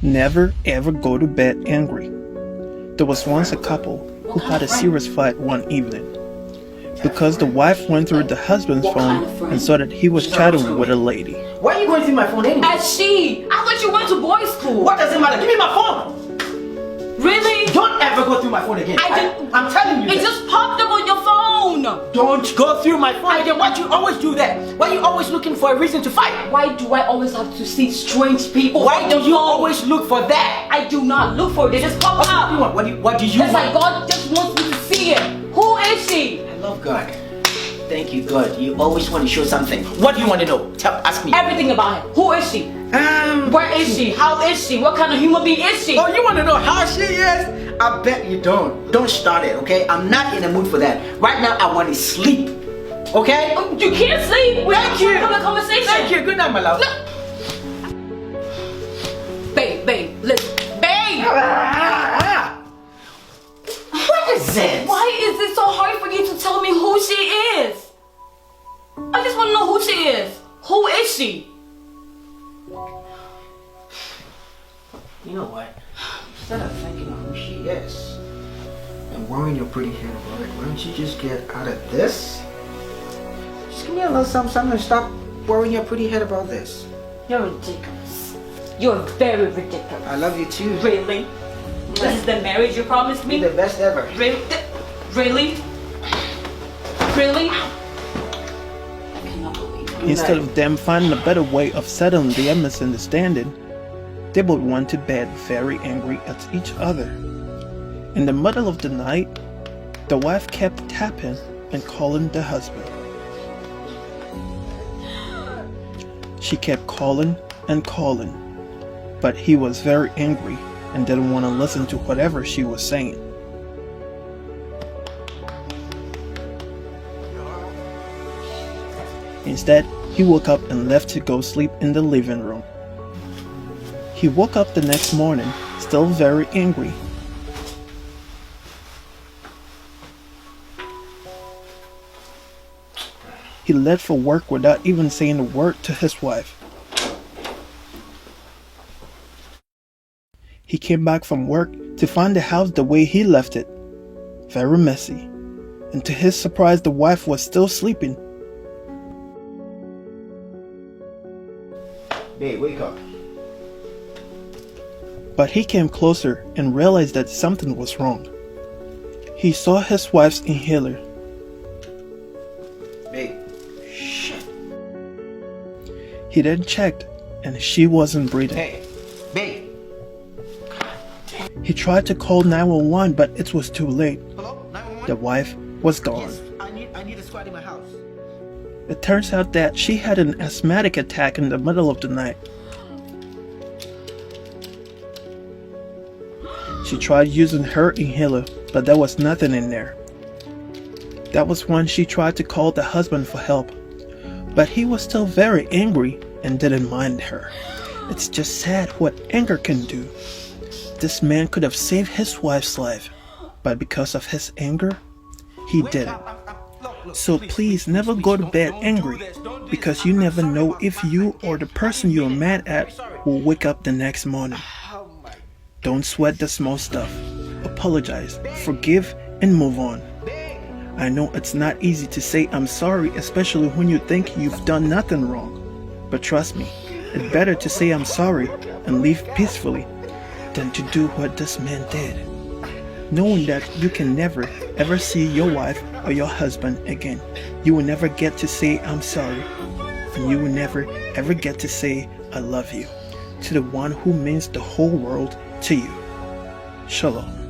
Never ever go to bed angry. There was once a couple who had a serious fight one evening because the wife went through the husband's phone and saw that he was chatting with a lady. Why are you going through my phone anyway? I thought you went to boys' school. What does it matter? Give me my phone! Really? Don't ever go through my phone again. I'm telling you. It just popped up on your phone. Don't go through my phone again. Why do you always do that? Why are you always looking for a reason to fight? Why do I always have to see strange people? Why do you always look for that? I do not look for it. They just pop up. What do you want? It's like God just wants me to see it. Who is she? I love God. Thank you, God. You always want to show something. What do you want to know? Ask me. Everything about her. Who is she? Where is she? How is she? What kind of human being is she? Oh, you want to know how she is? I bet you don't. Don't start it, okay? I'm not in the mood for that. Right now, I want to sleep. Okay? You can't sleep. We Thank you. have a conversation. Thank you. Good night, my love. No. Babe, listen. Babe! What is this? Why is it so hard for you to tell me who she is? I just want to know who she is. Who is she? You know what? Instead of thinking of who she is and worrying your pretty head about it, why don't you just get out of this? Just give me a little something and stop worrying your pretty head about this. You're ridiculous. You're very ridiculous. I love you too. Really? This is the marriage you promised me? You're the best ever. Really? Really? Really? I cannot believe it. Instead of them finding a better way of settling their misunderstanding, they both went to bed very angry at each other. In the middle of the night, the wife kept tapping and calling the husband. She kept calling and calling, but he was very angry and didn't want to listen to whatever she was saying. Instead, he woke up and left to go sleep in the living room. He woke up the next morning, still very angry. He left for work without even saying a word to his wife. He came back from work to find the house the way he left it, very messy, and to his surprise the wife was still sleeping. Babe, wake up. But he came closer and realized that something was wrong. He saw his wife's inhaler. Babe. Shit. He then checked, and she wasn't breathing. Hey, babe. He tried to call 911, but it was too late. Hello? 911? The wife was gone. Yes, I need a squad in my house. It turns out that she had an asthmatic attack in the middle of the night. She tried using her inhaler, but there was nothing in there. That was when she tried to call the husband for help, but he was still very angry and didn't mind her. It's just sad what anger can do. This man could have saved his wife's life, but because of his anger, he didn't. So please never go to bed angry, because you never know if you or the person you're mad at will wake up the next morning. Don't sweat the small stuff. Apologize, forgive, and move on. I know it's not easy to say I'm sorry, especially when you think you've done nothing wrong. But trust me, it's better to say I'm sorry and leave peacefully than to do what this man did, knowing that you can never ever see your wife or your husband again. You will never get to say I'm sorry, and you will never ever get to say I love you to the one who means the whole world to you. Shalom.